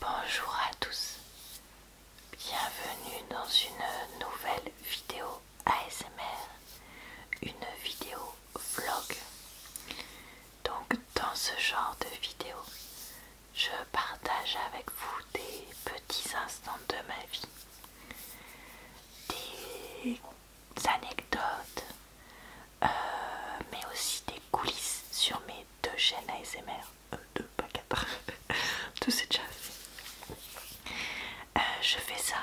Bonjour à tous, bienvenue dans une nouvelle vidéo ASMR, une vidéo vlog. Donc dans ce genre de vidéo, je partage avec vous des petits instants de ma vie, des anecdotes, mais aussi des coulisses sur mes deux chaînes ASMR, deux pas quatre, tout c'est déjà assez. Je fais ça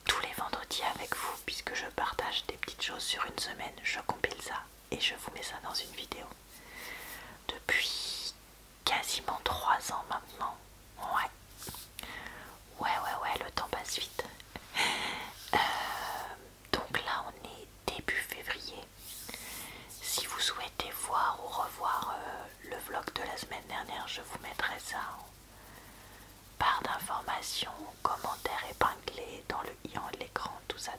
tous les vendredis avec vous puisque je partage des petites choses sur une semaine, je compile ça et je vous mets ça dans une vidéo. Depuis quasiment 3 ans maintenant. Ouais, le temps passe vite. Donc là on est début février. Si vous souhaitez voir ou revoir le vlog de la semaine dernière, je vous mettrai ça en barre d'informations, commentaires épinglés dans le i de l'écran, tout ça.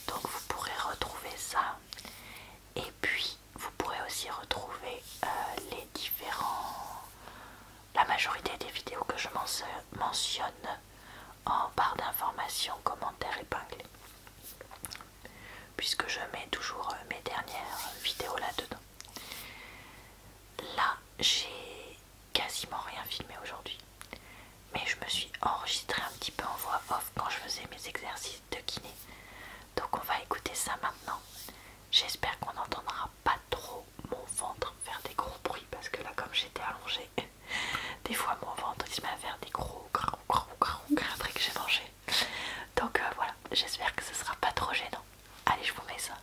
Donc vous pourrez retrouver ça. Et puis vous pourrez aussi retrouver la majorité des vidéos que je mentionne en barre d'informations, commentaires épinglés. Puisque je mets toujours mes dernières vidéos là-dedans. Là, j'ai quasiment rien filmé aujourd'hui. Mais je me suis enregistrée un petit peu en voix off quand je faisais mes exercices de kiné. Donc on va écouter ça maintenant. J'espère qu'on n'entendra pas trop mon ventre faire des gros bruits. Parce que là, comme j'étais allongée, des fois mon ventre il se met à faire des gros après que j'ai mangé. Donc voilà, j'espère que ce sera pas trop gênant. Allez, je vous mets ça.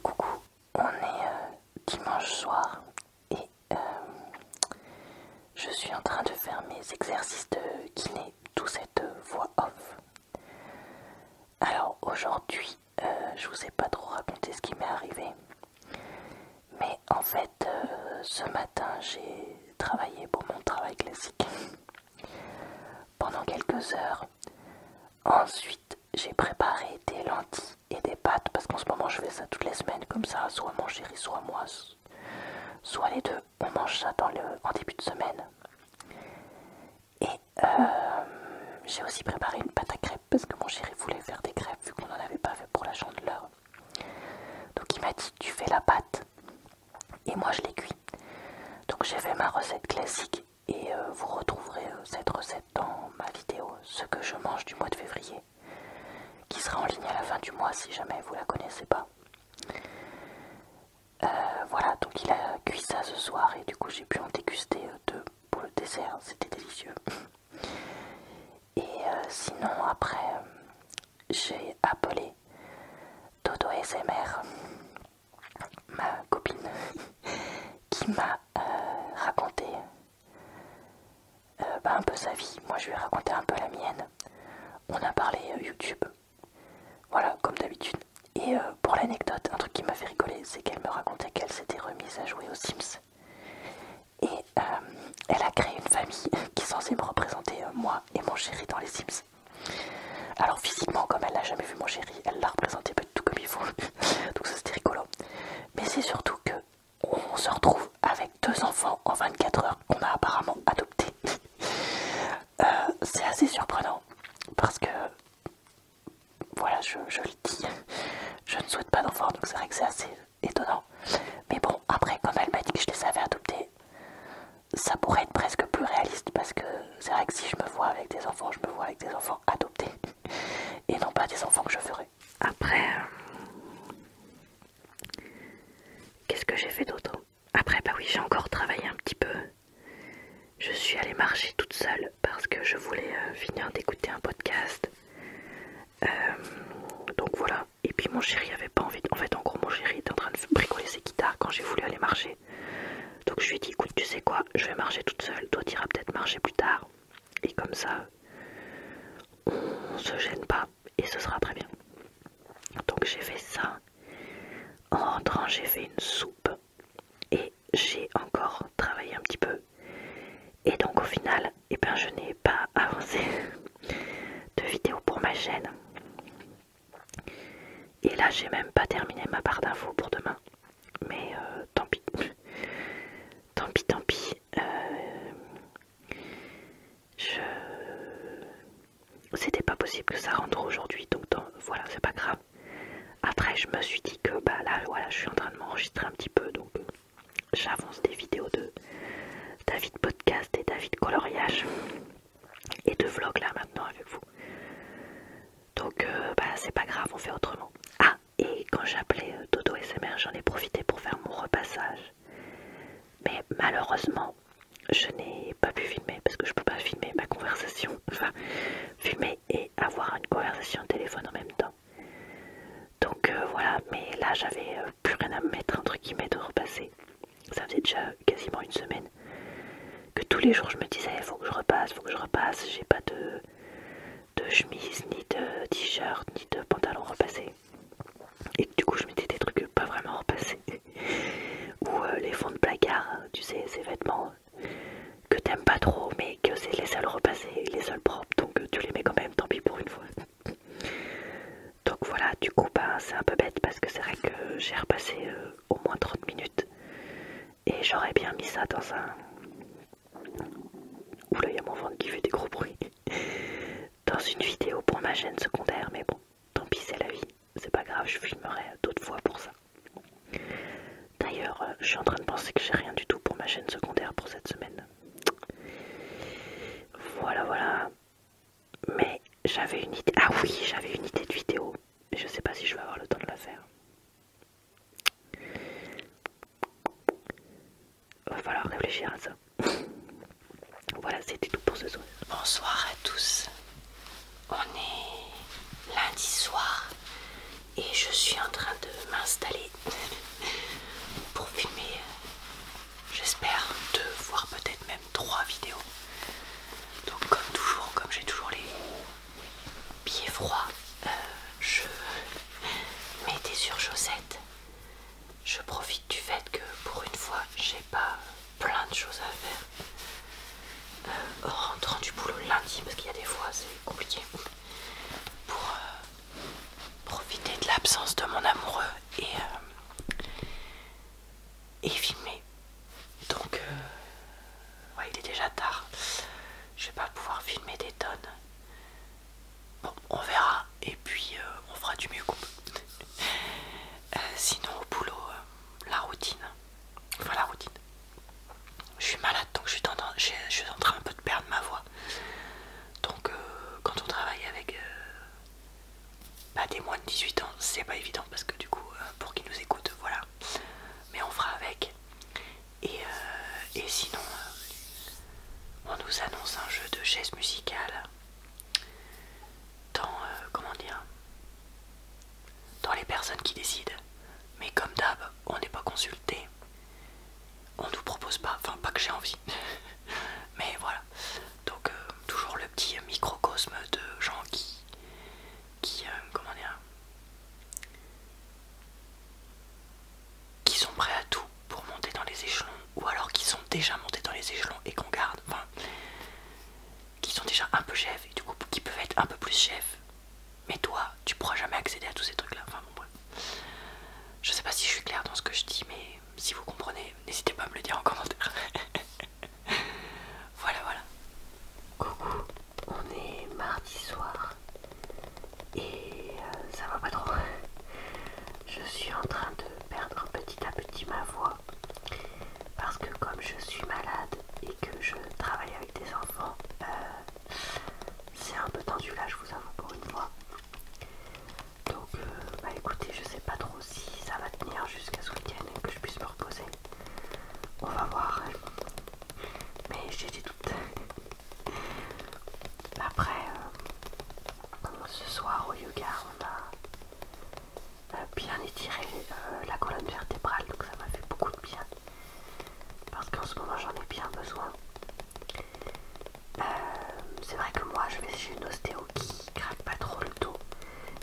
Coucou, on est dimanche soir et je suis en train de faire mes exercices de kiné, tout cette voix off. Alors aujourd'hui, je vous ai pas trop raconté ce qui m'est arrivé, mais en fait, ce matin, j'ai travaillé pour mon travail classique pendant quelques heures. Ensuite, j'ai préparé des lentilles et des pâtes parce qu'en ce moment, je fais ça toutes les semaines comme ça, soit mon chéri, soit moi, soit les deux. On mange ça en début de semaine. Et j'ai aussi préparé une pâte à crêpes parce que mon chéri voulait faire des crêpes vu qu'on n'en avait pas fait pour la Chandeleur. Donc il m'a dit tu fais la pâte et moi je l'ai cuit. Donc j'ai fait ma recette classique et vous retrouverez cette recette dans ma vidéo ce que je mange du mois de février qui sera en ligne à la fin du mois si jamais vous la connaissez pas. Voilà, donc il a cuit ça ce soir et du coup j'ai pu en déguster deux pour le dessert, c'était délicieux. Et sinon après j'ai appelé Dodo SMR, ma copine, qui m'a raconté un peu sa vie. Moi je lui ai raconté un peu la mienne. On a parlé YouTube, voilà comme d'habitude. Et pour l'anecdote, un truc qui m'a fait rigoler, c'est qu'elle me racontait qu'elle s'était remise à jouer aux Sims. Et elle a créé une famille qui est censée me représenter moi et mon chéri dans les Sims. Alors physiquement, comme elle n'a jamais vu mon chéri, elle l'a représenté pas du tout comme il faut. Donc ça c'était rigolo. Mais c'est surtout que on se retrouve avec 2 enfants en 24 heures qu'on a apparemment adoptés. C'est assez surprenant parce que voilà, je le dis, je ne souhaite pas d'enfants, donc c'est vrai que c'est assez étonnant. Mais bon, après, comme elle m'a dit que je les avais adoptés, ça pourrait être presque plus réaliste parce que c'est vrai que si je me vois avec des enfants, je me vois avec des enfants adoptés et non pas des enfants que je ferais. Après, qu'est-ce que j'ai fait d'autre? Après, bah oui, j'ai encore travaillé un petit peu. Je suis allée marcher toute seule parce que je voulais finir d'écouter un podcast. Donc voilà. Et puis mon chéri avait pas envie. En fait, en gros, mon chéri était en train de bricoler ses guitares quand j'ai voulu aller marcher. Donc je lui ai dit, écoute, tu sais quoi, je vais marcher toute seule. Toi, t'iras peut-être marcher plus tard. Et comme ça, on se gêne pas et ce sera très bien. Donc j'ai fait ça. En rentrant, j'ai fait une soupe et j'ai encore travaillé un petit peu. Et donc au final, eh ben, je n'ai pas avancé de vidéo pour ma chaîne. Et là, j'ai même pas terminé ma barre d'infos pour demain. Mais tant pis. Tant pis. c'était pas possible que ça rentre aujourd'hui, donc voilà, c'est pas grave. Après, je me suis dit que bah là, voilà, je suis en train de m'enregistrer un petit peu, donc j'avance des vidéos de David Podcast et David Coloriage et de vlog là maintenant avec vous. Donc bah c'est pas grave, on fait autrement. Ah, et quand j'appelais Dodo SMR, j'en ai profité pour faire mon repassage. Mais malheureusement, je n'ai pas pu filmer parce que je peux pas filmer ma conversation. Enfin, filmer et avoir une conversation au téléphone en même temps. Donc voilà, mais là j'avais plus rien à me mettre entre guillemets de repasser. Ça faisait déjà quasiment une semaine que tous les jours je me disais faut que je repasse, j'ai pas de chemise, ni de t-shirt, ni de pantalon repassé. Et du coup je mettais des trucs pas vraiment repassés. Ou les fonds de placard, tu sais, ces vêtements que t'aimes pas trop mais que c'est les seuls repassés, les seuls propres, donc tu les mets quand même, tant pis pour une fois. Donc voilà, du coup bah, c'est un peu bête parce que c'est vrai que j'ai repassé au moins 30 minutes et j'aurais bien mis ça dans un... Oula, il y a mon ventre qui fait des gros bruits. Dans une vidéo pour ma chaîne secondaire, mais bon, tant pis, c'est la vie. C'est pas grave, je filmerai d'autres fois pour ça. D'ailleurs, je suis en train de penser que j'ai rien du tout pour ma chaîne secondaire pour cette semaine. Voilà, voilà. Mais j'avais une idée. Ah oui, j'avais une idée de vidéo. Mais je sais pas si je vais avoir le temps de la faire. Va falloir réfléchir à ça. Voilà, c'était tout pour ce soir. Bonsoir à tous. On est lundi soir et je suis en train de m'installer pour filmer, j'espère, 2 voire peut-être même 3 vidéos. Donc comme toujours, comme j'ai toujours les pieds froids, je mets des surchaussettes. Je profite du fait que pour une fois j'ai pas plein de choses à faire en rentrant du boulot le lundi, parce qu'il y a des fois c'est compliqué, pour profiter de l'absence de mon amoureux et filmer. Donc ouais, il est déjà tard, je vais pas pouvoir filmer des tonnes. Bon, on verra et puis on fera du mieux qu'on peut. Sinon au boulot, la routine, enfin la routine. Je suis malade donc je suis en train un peu de perdre ma voix. Donc quand on travaille avec des moins de 18 ans, c'est pas évident parce que du coup pour qu'ils nous écoutent, voilà. Mais on fera avec. Et sinon on nous annonce un jeu de chaises musicales dans comment dire, dans les personnes qui décident. Mais comme d'hab, on n'est pas consulté. On nous propose pas, enfin pas que j'ai envie. Mais voilà. Donc toujours le petit microcosme de gens qui comment dire, qui sont prêts à tout pour monter dans les échelons, ou alors qui sont déjà montés dans les échelons et qu'on garde, enfin qui sont déjà un peu chefs et du coup qui peuvent être un peu plus chefs. Mais toi, tu pourras jamais accéder à tous ces trucs là. Enfin bon bref. Je sais pas si je suis claire dans ce que je dis, mais si vous comprenez, n'hésitez pas à me le dire en commentaire. Voilà, voilà. Coucou, on est mardi soir et ça va pas trop. Je suis en train de perdre petit à petit ma voix parce que comme je suis malade et que je travaille avec des enfants, c'est un peu tendu là, je vous avoue, pour une fois. Donc bah écoutez, je sais pas trop si ça va tenir jusqu'à ce week-end et que je puisse me reposer. On va voir. Mais j'ai des doutes. Après, ce soir au yoga, on a bien étiré la colonne vertébrale, donc ça m'a fait beaucoup de bien. Parce qu'en ce moment, j'en ai bien besoin. C'est vrai que moi, je vais chez une ostéo qui craque pas trop le dos.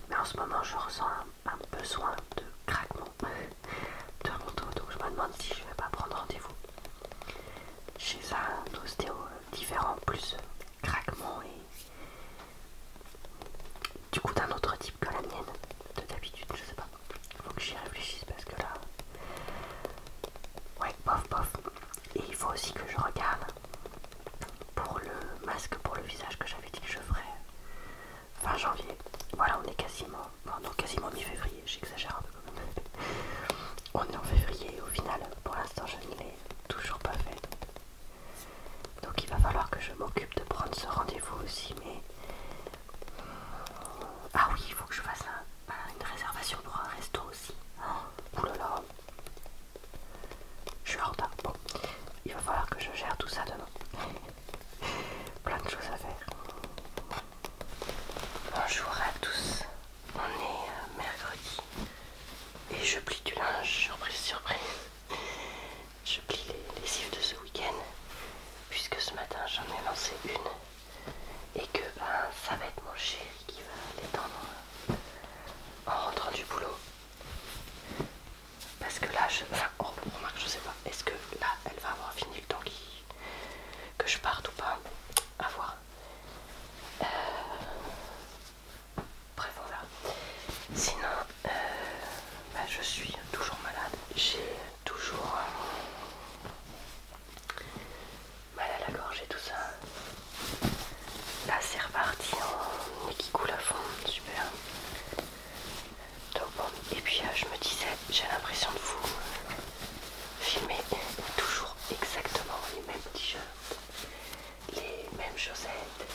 Mais en ce moment, je ressens un besoin de craquement de mon dos. Donc je me demande si je vais pas prendre rendez-vous chez un ostéo différent, plus craquement et du coup d'un autre type que la mienne de d'habitude, je sais pas. Faut que j'y réfléchisse parce que là, ouais, bof bof. Et il faut aussi que je regarde pour le masque pour le visage que j'avais dit que je ferais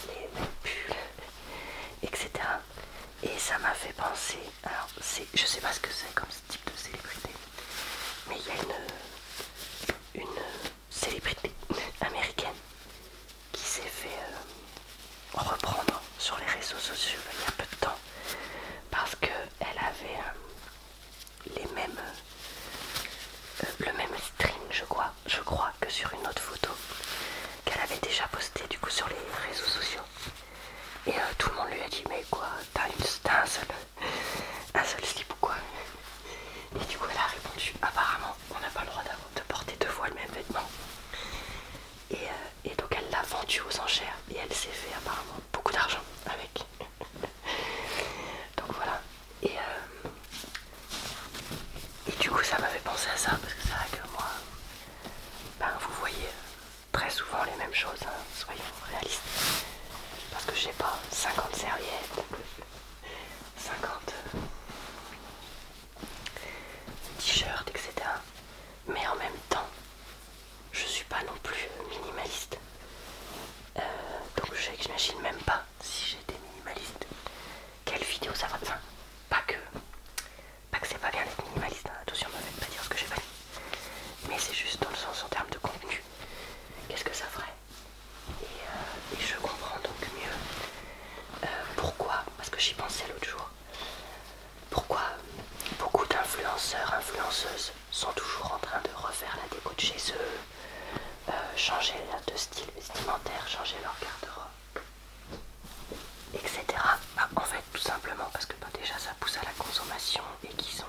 les mêmes pulls, etc. Et ça m'a fait penser, alors je sais pas ce que c'est comme ce type de célébrité, mais il y a une célébrité américaine qui s'est fait reprendre sur les réseaux sociaux il y a peu de temps parce qu'elle avait le même string je crois que sur une autre photo qu'elle avait déjà postée du coup sur les réseaux sociaux. Et tout le monde lui a dit mais quoi, t'as un seul slip ou quoi? Et du coup elle a répondu apparemment on n'a pas le droit de porter deux fois le même vêtement. Et donc elle l'a vendu aux enchères et elle s'est fait apparemment beaucoup d'argent avec. Donc voilà. Et du coup ça m'a fait penser à ça parce que c'est vrai que moi, ben, vous voyez très souvent les mêmes choses, hein, soyons réalistes. Parce que j'ai pas 50 serviettes, 50 t-shirts, etc. Mais en même temps, je suis pas non plus minimaliste. Donc j'imagine même pas si j'étais minimaliste. Quelle vidéo ça va. Enfin, pas que c'est pas bien d'être minimaliste, hein, attention, ne me faites pas dire ce que j'ai pas dit. Mais c'est juste dans le sens en termes de contenu. Qu'est-ce que ça ferait? Et je comprends donc mieux pourquoi, parce que j'y pensais l'autre jour, pourquoi beaucoup d'influenceurs, influenceuses sont toujours en train de refaire la déco de chez eux, changer de style vestimentaire, changer leur garde-robe, etc. Bah, en fait, tout simplement parce que bah, déjà ça pousse à la consommation et qui sont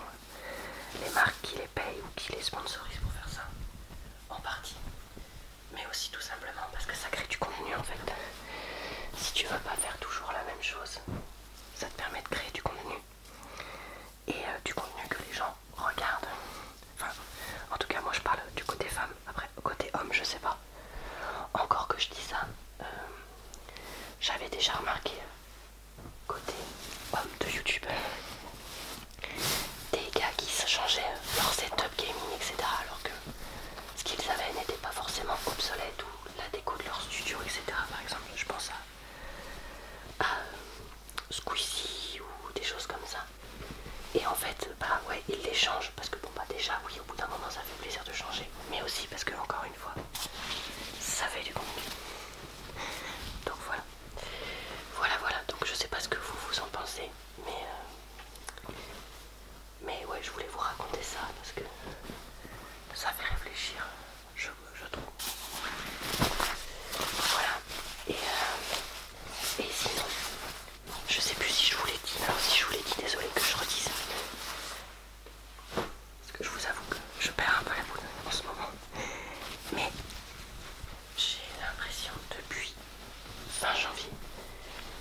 les marques qui les payent ou qui les sponsorisent pour faire ça, en partie. Mais aussi tout simplement parce que ça crée du contenu en fait. Si tu veux pas faire toujours la même chose, ça te permet de créer du contenu. Et du contenu que les gens regardent. Enfin, en tout cas moi je parle du côté femme. Après, côté homme, je sais pas. Encore que je dis ça, j'avais déjà remarqué côté homme de YouTube des gars qui se changeaient leur setup gaming, etc. Alors que ce qu'ils avaient n'était pas forcément obsolète ou la déco de leur studio, etc. Par exemple, je pense à Squeezie ou des choses comme ça. Et en fait, bah ouais, ils les changent parce que bon bah déjà oui, au bout d'un moment ça fait plaisir de changer, mais aussi parce que encore une fois, ça fait du contenu. Donc voilà. Voilà, donc je sais pas ce que vous en pensez, mais ouais, je voulais vous raconter ça parce que ça fait réfléchir, je trouve. Voilà. Et sinon, je sais plus si je vous l'ai dit. Alors si je vous l'ai dit, désolé que je redise. Parce que je vous avoue que je perds un peu la boule en ce moment. Mais j'ai l'impression depuis fin janvier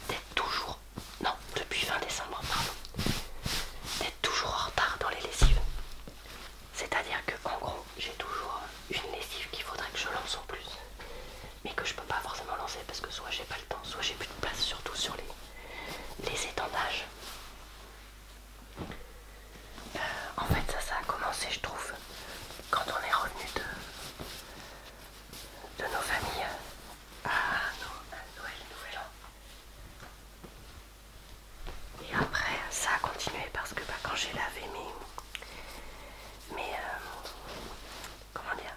d'être toujours... Non, depuis fin décembre, pardon. D'être toujours en retard dans les lessives. C'est-à-dire que en gros, j'ai toujours une lessive qu'il faudrait que je lance en plus. Mais que je peux pas forcément lancer parce que soit j'ai pas le temps, soit j'ai plus de place, surtout sur les étendages. En fait ça a commencé je trouve quand on est revenu de nos familles à Noël, Nouvel An. Et après ça a continué parce que bah, quand j'ai lavé comment dire,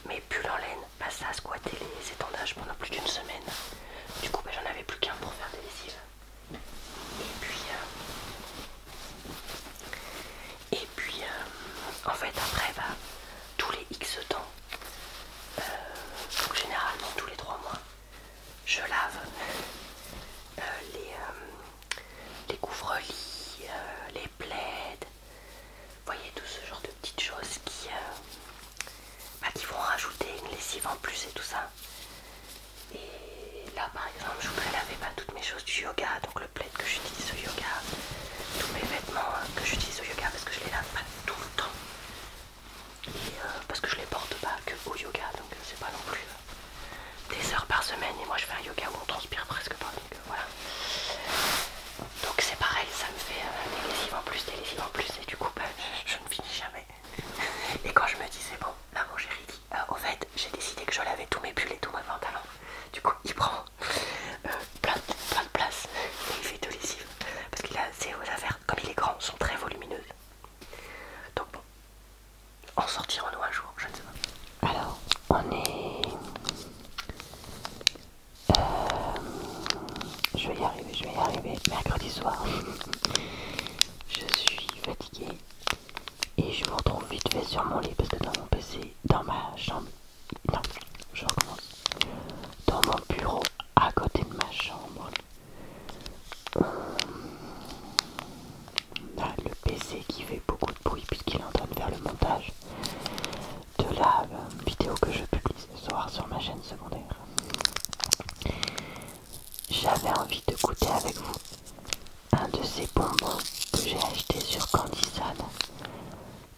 mes pulls en laine, bah, ça a squatté les étendages pendant plus d'une semaine. Du coup bah, j'en avais plus qu'un pour faire des lessives. Et puis en fait après bah, tous les X temps, donc généralement tous les 3 mois, je lave les couvre-lits, les plaids, vous voyez tout ce genre de petites choses qui vont rajouter une lessive en plus et tout ça. Et là par exemple je voudrais laver toutes mes choses du yoga, donc le plaid que j'utilise au yoga, tous mes vêtements que j'utilise au yoga parce que je les lave pas tout le temps. Et parce que je les porte pas que au yoga, donc c'est pas non plus des heures par semaine et moi je fais un yoga où on transpire presque pas, donc voilà. Donc c'est pareil, ça me fait des lessives en plus et du coup je ne finis jamais. Et quand je me dis c'est bon, là mon chéri dit au fait j'ai décidé que je lavais tous mes pulls et tous mes pantalons. Du coup il prend est mercredi soir. Je suis fatiguée et je vous retrouve vite fait sur mon lit parce que dans mon PC, dans ma chambre, non, je recommence, dans mon bureau à côté de ma chambre, on a le PC qui fait beaucoup de bruit puisqu'il est en train de faire le montage de la vidéo que je publie ce soir sur ma chaîne secondaire. J'avais envie de goûter avec vous un de ces bonbons que j'ai acheté sur Candysan.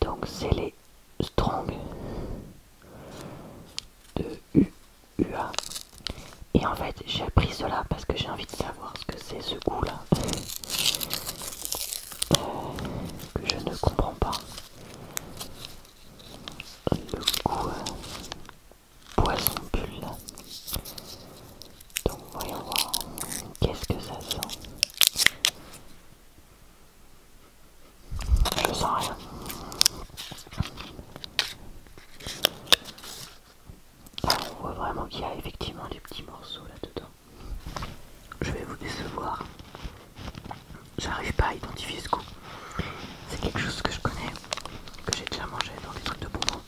Donc c'est les Strong de UA. Et en fait j'ai pris cela parce que j'ai envie de savoir ce que c'est ce goût là. Que je ne comprends pas. Le goût poisson bulle. Donc voyons voir qu'est-ce que ça sent. Je sens rien. Alors, on voit vraiment qu'il y a effectivement des petits morceaux là-dedans. Je vais vous décevoir. J'arrive pas à identifier ce goût. C'est quelque chose que je connais, que j'ai déjà mangé dans des trucs de bonbons.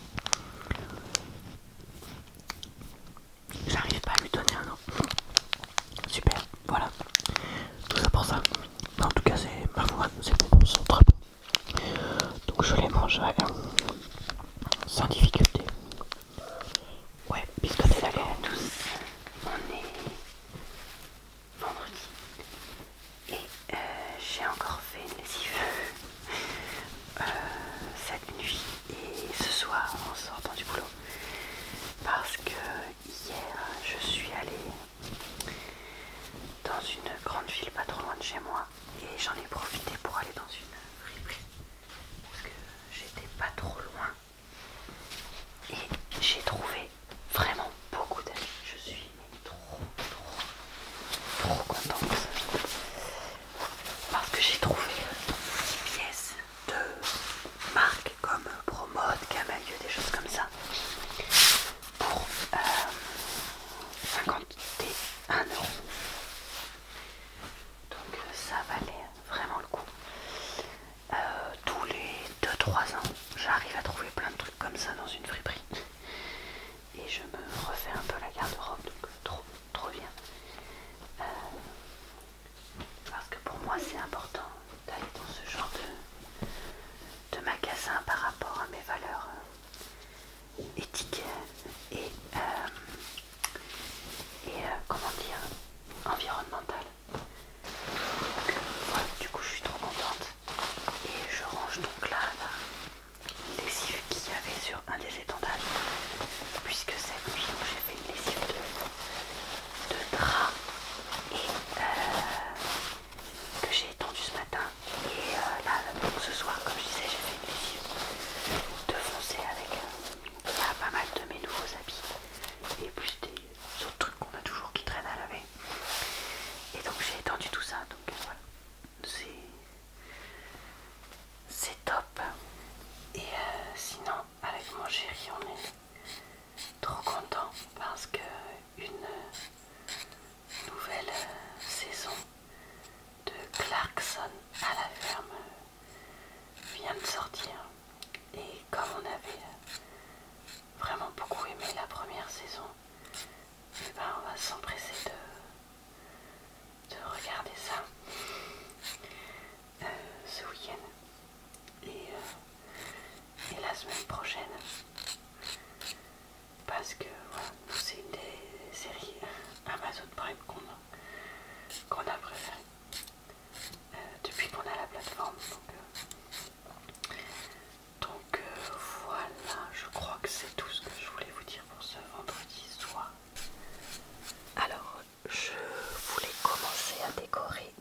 J'arrive pas à lui donner un nom. Super, voilà. Tout ça pour ça. En tout cas, c'est ma foi, ces bonbons sont très bons. Donc je les mangerai sans difficulté. Ouais, puisque t'es d'accord. Tous, on est vendredi et j'ai encore fait une lessive cette nuit et ce soir en sortant du boulot parce que hier je suis allée dans une grande ville pas trop loin de chez moi et j'en ai profité pour aller dans une friperie parce que j'étais pas trop loin et j'ai trouvé vraiment beaucoup d'amis. Je suis trop contente parce que j'ai trouvé des pièces de marques comme Promode, Camailleux, des choses comme ça pour 51 €. Donc ça valait vraiment le coup. Tous les 2-3 ans, j'arrive à trouver plein de trucs comme ça dans une friperie. Et je me refais un peu la garde-robe, donc trop bien. Parce que pour moi c'est important d'aller dans ce genre de magasin par rapport à mes valeurs éthiques et comment dire, environnementales. Donc voilà, du coup je suis trop contente et je range donc là la lessive qu'il y avait sur un des étendages puisque cette nuit j'ai fait une lessive de drap et que j'ai étendu ce matin et là donc ce soir comme je disais j'ai fait une lessive de foncé avec pas mal de mes nouveaux habits et plus des autres trucs qu'on a toujours qui traînent à laver et donc j'ai étendu tout ça donc voilà c'est top et sinon avec mon chéri on est trop content parce que une nouvelle saison de Clarkson à la ferme vient de sortir et comme on avait vraiment beaucoup aimé la première saison, et ben on va s'empresser de regarder ça ce week-end et la semaine prochaine parce que voilà, c'est une des séries Amazon Prime qu'on a préféré depuis qu'on a la plateforme. Donc voilà, je crois que c'est tout ce que je voulais vous dire pour ce vendredi soir. Alors, je voulais commencer à décorer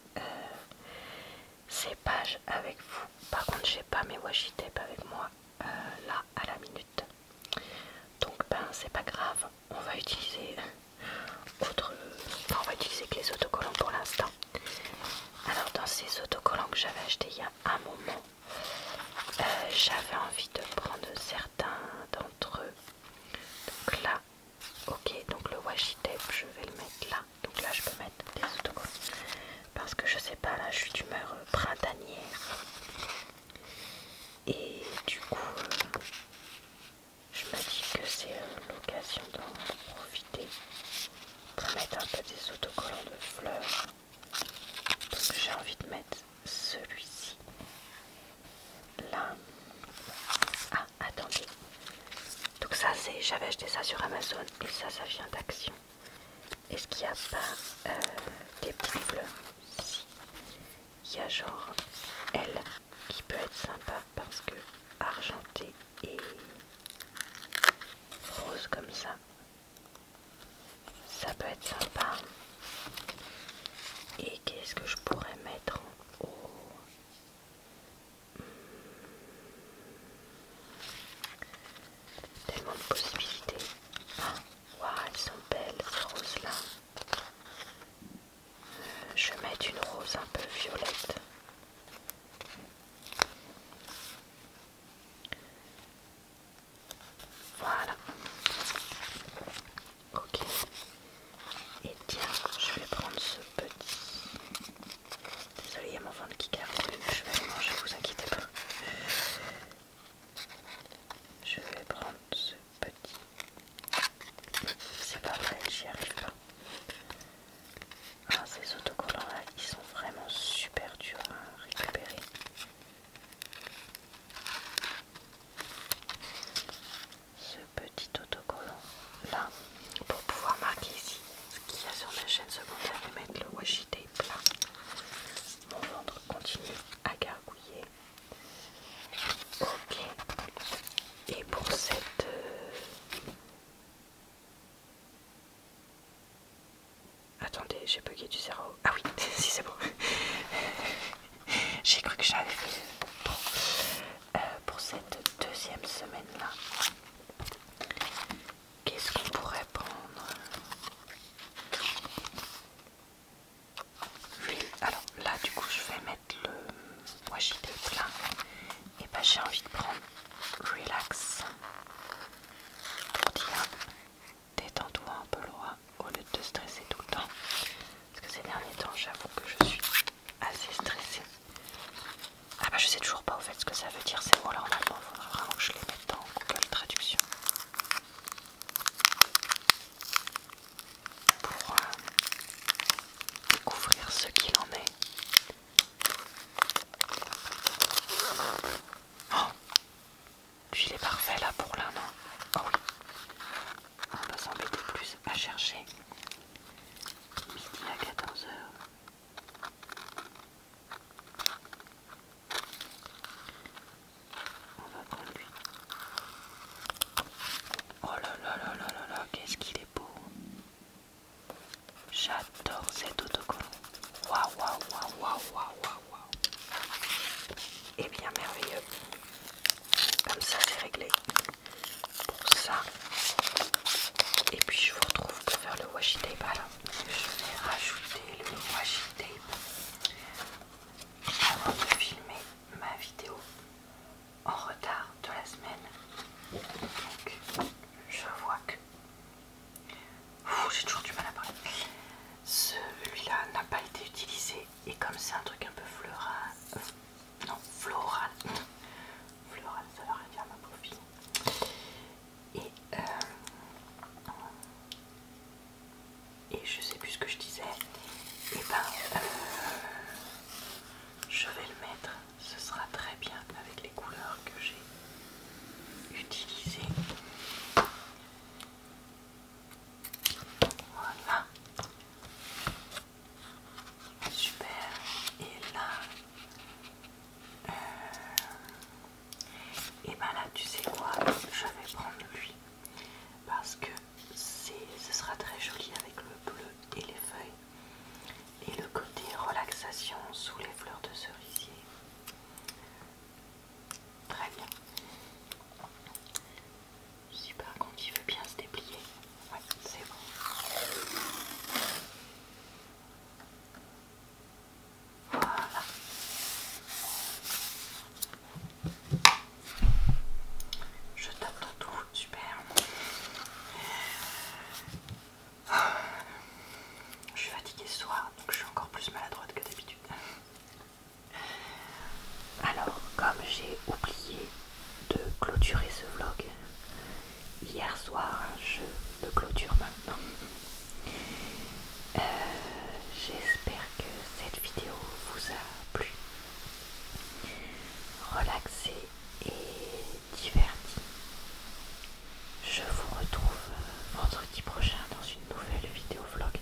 ces pages avec vous. Par contre, j'ai pas mes washi tape avec moi là à la minute. Donc ben c'est pas grave, on va utiliser on va utiliser que les autocollants pour l'instant. acheté ça sur Amazon et ça vient d'Action. Est-ce qu'il n'y a pas des petites fleurs? Si. Il y a genre elle qui peut être sympa parce que argenté et rose comme ça peut être sympa. Et qu'est-ce que je pourrais mettre en haut? Tellement de possibilités. Ah, wow, elles sont belles ces roses là. Je vais mettre une rose un peu violette. Voilà. Ok. Et tiens, je vais prendre ce petit. Désolée, il y a mon ventre qui garde. Je vais le manger, vous inquiétez pas. Je vais prendre ce petit. C'est pas vrai, j'y arrive pas. Ah, ces autocollants là, ils sont vraiment super durs à récupérer. Ce petit autocollant là, pour pouvoir marquer ici ce qu'il y a sur ma chaîne secondaire et mettre le washi tape là. Mon ventre continue à gargouiller. Ok. Et pour cette... Attendez, j'ai bugué du cerveau. Ah oui, si c'est bon. J'ai cru que j'avais fait trop. Pour cette deuxième semaine là, qu'est-ce qu'on pourrait prendre? Alors là du coup je vais mettre le washi tape là. Et bah j'ai envie de prendre Relax pour dire détends-toi un peu Laura au lieu de te stresser tout le temps. Parce que ces derniers temps j'avoue que je suis assez stressée. Ah bah je sais toujours pas au fait ce que ça veut dire ces mots là en allemand. Faudra vraiment que je les mette dans Google Traduction. Pour découvrir ce qu'il en est. Oh, lui il est parfait là pour là, non? Oh oui. On va s'embêter plus à chercher. Midi à 14 h. On va prendre lui. Oh là là là là là là, qu'est-ce qu'il est beau. J'adore cet autocollant. Waouh, waouh, waouh, waouh, waouh, waouh, waouh. Et bien merveilleux. Comme ça c'est réglé. Pour ça. Et puis je vous retrouve pour faire le washi tape. Alors, je vais rajouter le washi tape avant de filmer ma vidéo en retard de la semaine. Donc, je vois que j'ai toujours du mal à parler. Celui-là n'a pas été utilisé et comme c'est un truc un peu floral, non floral, floral, ça va rien dire ma pauvre fille. Et je sais plus ce que je disais. Et ben, je vais le mettre. Ce sera très bien avec les couleurs que j'ai utilisées. Voilà. Super. Et là, et ben là, tu sais quoi? Je vais prendre lui parce que ce sera très joli avec le bleu et les feuilles et le côté relaxation sous les fleurs de cerisier. Très bien. Super, quand il veut bien se déplier. Ouais, c'est bon. Voilà. Je tape dans tout. Super. Je suis fatiguée ce soir, donc je suis encore plus maladroite que d'habitude. Alors, comme j'ai oublié de clôturer ce vlog hier soir, je le clôture maintenant. J'espère que cette vidéo vous a plu, relaxé et diverti. Je vous retrouve vendredi prochain dans une nouvelle vidéo vlog.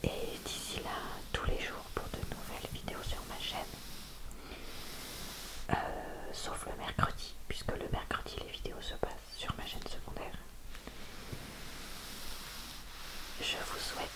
Et d'ici là, tous les jours pour de nouvelles vidéos sur ma chaîne. Sauf le mercredi, puisque le mercredi les vidéos se passent sur ma chaîne secondaire. Je vous souhaite